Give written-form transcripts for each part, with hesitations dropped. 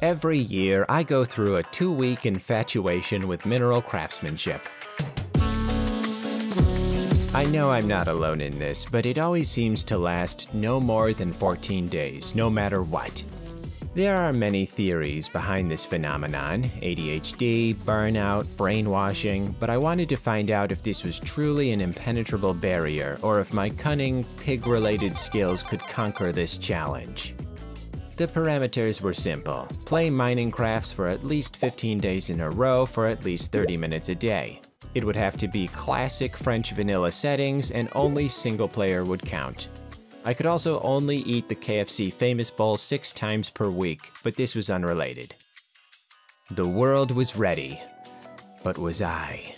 Every year, I go through a 2-week infatuation with mineral craftsmanship. I know I'm not alone in this, but it always seems to last no more than 14 days, no matter what. There are many theories behind this phenomenon: ADHD, burnout, brainwashing, but I wanted to find out if this was truly an impenetrable barrier or if my cunning, pig-related skills could conquer this challenge. The parameters were simple: play mining crafts for at least 15 days in a row for at least 30 minutes a day. It would have to be classic French vanilla settings, and only single player would count. I could also only eat the KFC Famous Bowl 6 times per week, but this was unrelated. The world was ready, but was I?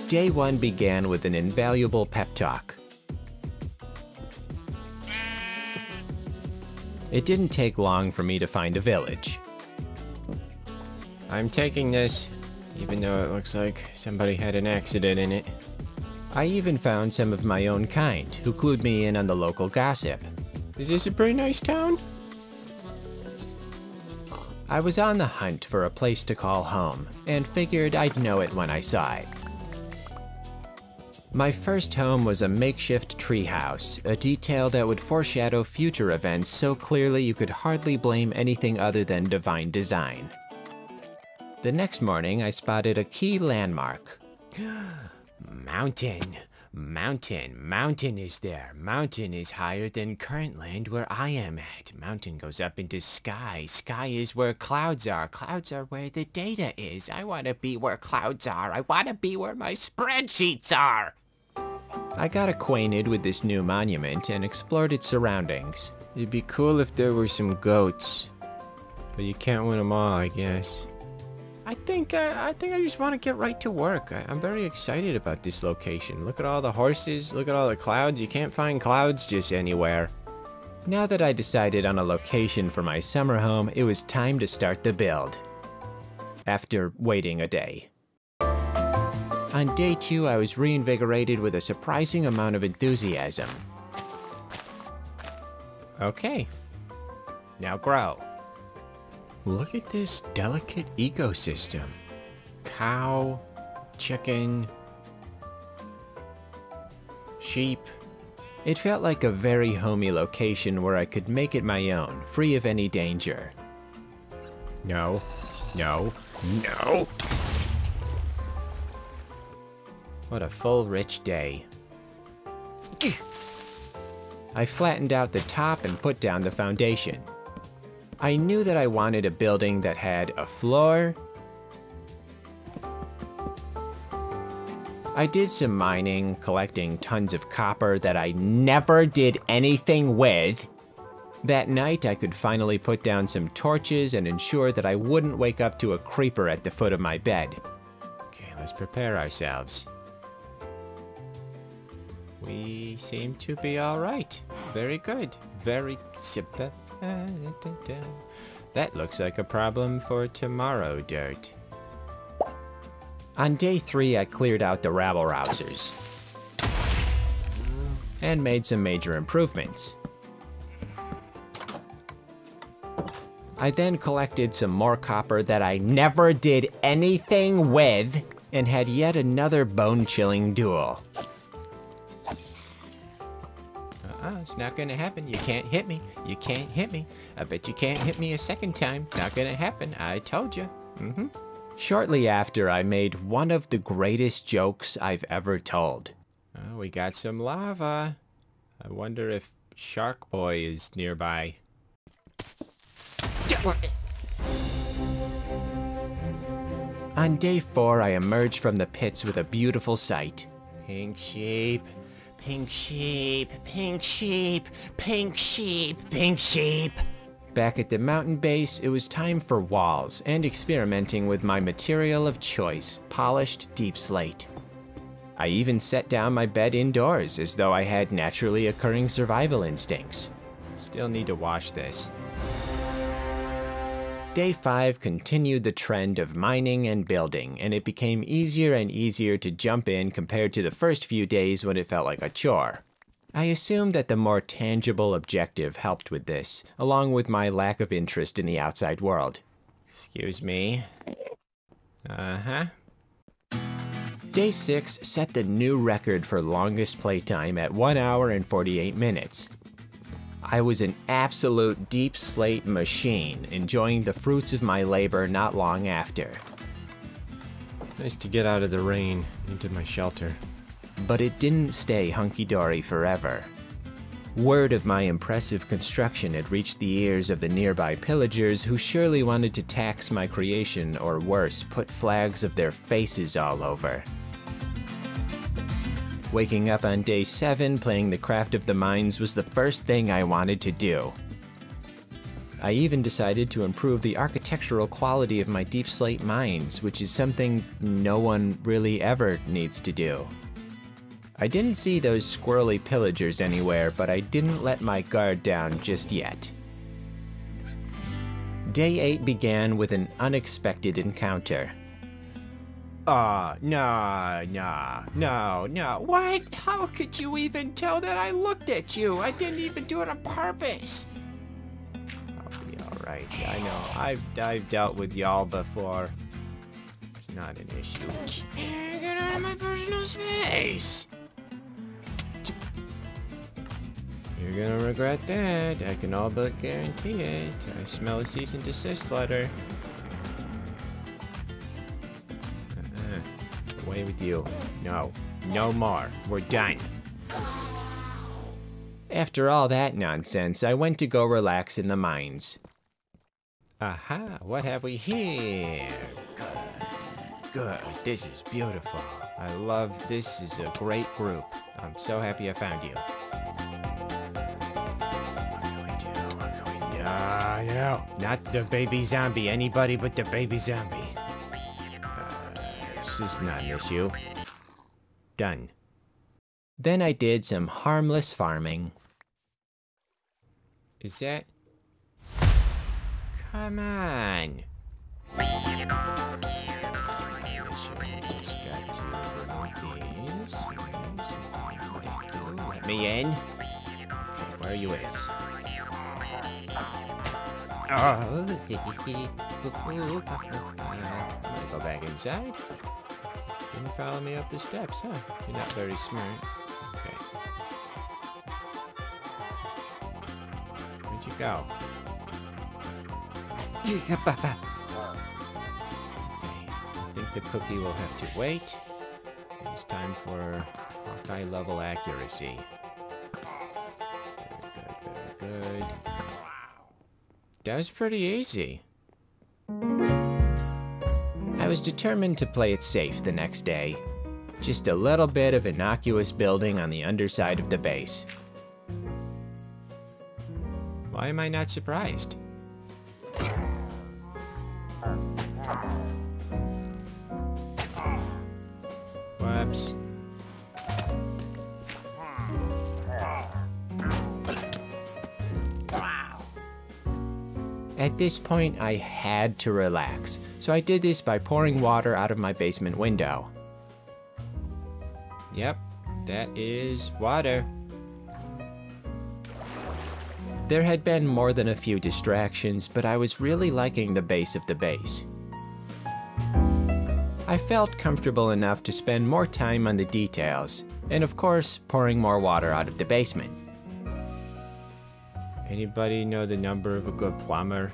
Day 1 began with an invaluable pep talk. It didn't take long for me to find a village. I'm taking this, even though it looks like somebody had an accident in it. I even found some of my own kind, who clued me in on the local gossip. Is this a pretty nice town? I was on the hunt for a place to call home, and figured I'd know it when I saw it. My first home was a makeshift treehouse, a detail that would foreshadow future events so clearly you could hardly blame anything other than divine design. The next morning, I spotted a key landmark. Mountain is there. Mountain is higher than current land where I am at. Mountain goes up into sky. Sky is where clouds are. Clouds are where the data is. I want to be where clouds are. I want to be where my spreadsheets are. I got acquainted with this new monument and explored its surroundings. It'd be cool if there were some goats, but you can't win them all, I guess. I think I just want to get right to work. I'm very excited about this location. Look at all the horses, look at all the clouds. You can't find clouds just anywhere. Now that I decided on a location for my summer home, it was time to start the build. After waiting a day. On day 2, I was reinvigorated with a surprising amount of enthusiasm. Okay, now grow. Look at this delicate ecosystem. Cow, chicken, sheep. It felt like a very homey location where I could make it my own, free of any danger. No. What a full, rich day. I flattened out the top and put down the foundation. I knew that I wanted a building that had a floor. I did some mining, collecting tons of copper that I never did anything with. That night, I could finally put down some torches and ensure that I wouldn't wake up to a creeper at the foot of my bed. Okay, let's prepare ourselves. We seem to be all right. Very good. That looks like a problem for tomorrow, Dirt. On day 3, I cleared out the rabble-rousers and made some major improvements. I then collected some more copper that I never did anything with and had yet another bone-chilling duel. It's not gonna happen. You can't hit me. You can't hit me. I bet you can't hit me a second time. Not gonna happen. I told you. Shortly after, I made one of the greatest jokes I've ever told. Oh, we got some lava. I wonder if Shark Boy is nearby. On day 4, I emerged from the pits with a beautiful sight. Pink sheep. Pink sheep, pink sheep, pink sheep, pink sheep. Back at the mountain base, it was time for walls and experimenting with my material of choice, polished deep slate. I even set down my bed indoors as though I had naturally occurring survival instincts. Still need to wash this. Day 5 continued the trend of mining and building, and it became easier and easier to jump in compared to the first few days when it felt like a chore. I assume that the more tangible objective helped with this, along with my lack of interest in the outside world. Excuse me. Uh-huh. Day 6 set the new record for longest playtime at 1 hour and 48 minutes. I was an absolute deep slate machine, enjoying the fruits of my labor not long after. Nice to get out of the rain, into my shelter. But it didn't stay hunky-dory forever. Word of my impressive construction had reached the ears of the nearby pillagers, who surely wanted to tax my creation, or worse, put flags of their faces all over. Waking up on day 7 playing the Craft of the Mines was the first thing I wanted to do. I even decided to improve the architectural quality of my deep slate mines, which is something no one really ever needs to do. I didn't see those squirrely pillagers anywhere, but I didn't let my guard down just yet. Day 8 began with an unexpected encounter. No. What? How could you even tell that I looked at you? I didn't even do it on purpose. I'll be alright. I know. I've dealt with y'all before. It's not an issue. Get out of my personal space. You're gonna regret that. I can all but guarantee it. I smell a cease and desist letter. Away with you. No. No more. We're done. After all that nonsense, I went to go relax in the mines. Aha, what have we here? Good. This is beautiful. I love this. Is a great group. I'm so happy I found you. No. Not the baby zombie. Anybody but the baby zombie. This is not an issue. Done. Then I did some harmless farming. Is that... Come on. Just got to remove these. Let me in. Okay, where you is? Oh. I'm gonna go back inside. Didn't follow me up the steps, huh? You're not very smart. Okay. Where'd you go? Okay. I think the cookie will have to wait. It's time for Hawkeye level accuracy. Very good. That was pretty easy. I was determined to play it safe the next day. Just a little bit of innocuous building on the underside of the base. Why am I not surprised? Whoops. At this point, I had to relax, so I did this by pouring water out of my basement window. Yep, that is water. There had been more than a few distractions, but I was really liking the base of the base. I felt comfortable enough to spend more time on the details, and of course, pouring more water out of the basement. Anybody know the number of a good plumber?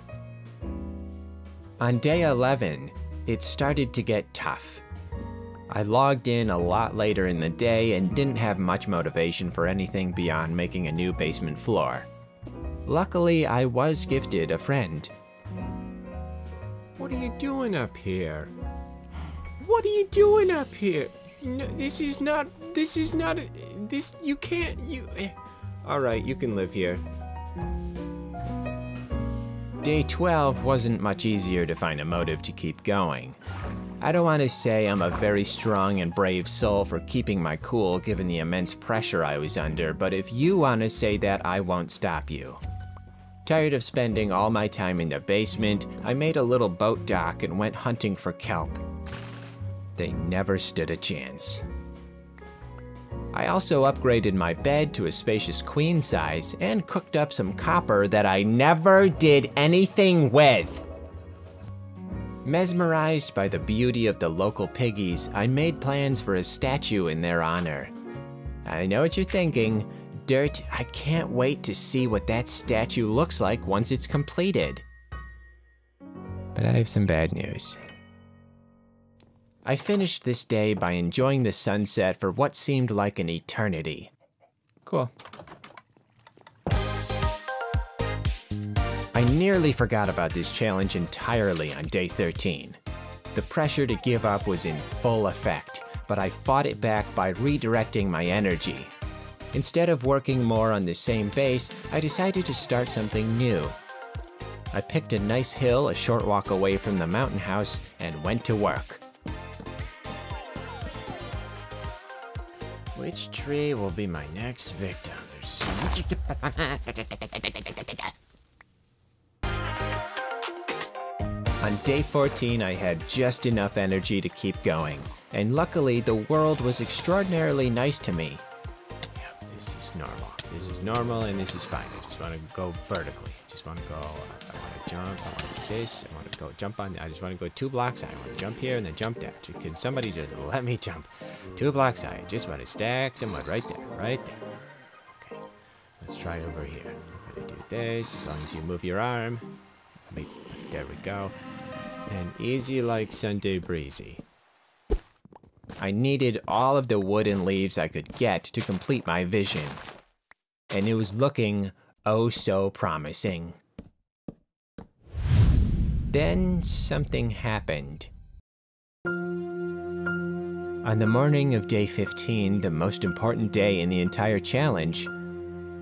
On day 11, it started to get tough. I logged in a lot later in the day and didn't have much motivation for anything beyond making a new basement floor. Luckily, I was gifted a friend. What are you doing up here? What are you doing up here? No, you can't, Alright, you can live here. Day 12 wasn't much easier to find a motive to keep going. I don't want to say I'm a very strong and brave soul for keeping my cool given the immense pressure I was under, but if you want to say that, I won't stop you. Tired of spending all my time in the basement, I made a little boat dock and went hunting for kelp. They never stood a chance. I also upgraded my bed to a spacious queen size and cooked up some copper that I never did anything with. Mesmerized by the beauty of the local piggies, I made plans for a statue in their honor. I know what you're thinking, Dirt, I can't wait to see what that statue looks like once it's completed. But I have some bad news. I finished this day by enjoying the sunset for what seemed like an eternity. Cool. I nearly forgot about this challenge entirely on day 13. The pressure to give up was in full effect, but I fought it back by redirecting my energy. Instead of working more on the same base, I decided to start something new. I picked a nice hill a short walk away from the mountain house and went to work. Which tree will be my next victim? There's so much. On day 14, I had just enough energy to keep going, and luckily the world was extraordinarily nice to me. Yep, this is normal. This is normal and this is fine. I just want to go vertically. I just want to go, I want to jump, I want to do this, I want to go jump on, I just want to go 2 blocks high. I want to jump here and then jump there. Can somebody just let me jump 2 blocks high? I just want to stack some wood right there, right there. Okay, let's try over here. I'm going to do this as long as you move your arm. There we go. And easy like Sunday breezy. I needed all of the wood and leaves I could get to complete my vision. And it was looking oh so promising. Then something happened. On the morning of day 15, the most important day in the entire challenge,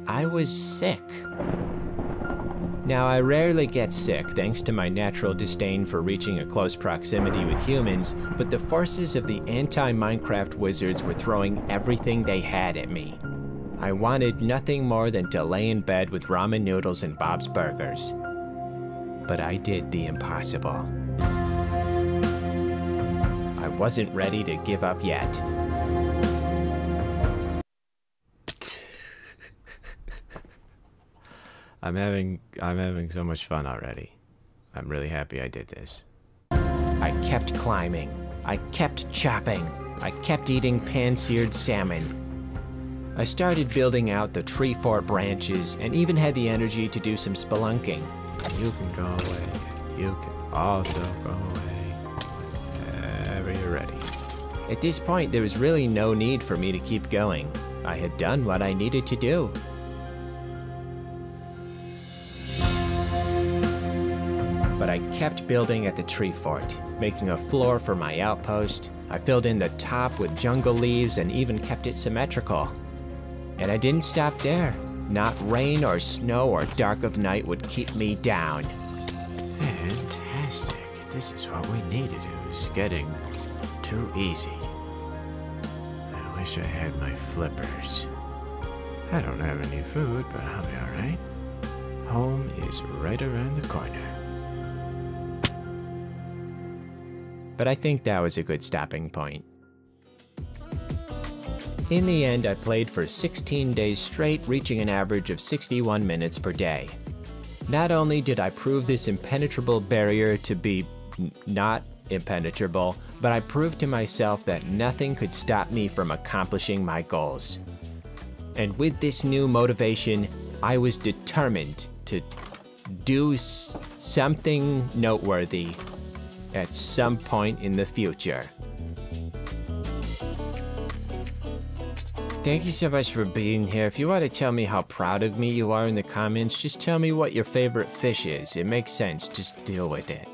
I was sick. Now, I rarely get sick thanks to my natural disdain for reaching a close proximity with humans, but the forces of the anti-Minecraft wizards were throwing everything they had at me. I wanted nothing more than to lay in bed with ramen noodles and Bob's Burgers. But I did the impossible. I wasn't ready to give up yet. I'm having so much fun already. I'm really happy I did this. I kept climbing. I kept chopping. I kept eating pan-seared salmon. I started building out the tree fort branches and even had the energy to do some spelunking. You can go away. You can also go away whenever you're ready. At this point, there was really no need for me to keep going. I had done what I needed to do. But I kept building at the tree fort, making a floor for my outpost. I filled in the top with jungle leaves and even kept it symmetrical. And I didn't stop there. Not rain or snow or dark of night would keep me down. Fantastic. This is what we needed. It was getting too easy. I wish I had my flippers. I don't have any food, but I'll be alright. Home is right around the corner. But I think that was a good stopping point. In the end, I played for 16 days straight, reaching an average of 61 minutes per day. Not only did I prove this impenetrable barrier to be not impenetrable, but I proved to myself that nothing could stop me from accomplishing my goals. And with this new motivation, I was determined to do something noteworthy at some point in the future. Thank you so much for being here. If you want to tell me how proud of me you are in the comments, just tell me what your favorite fish is. It makes sense. Just deal with it.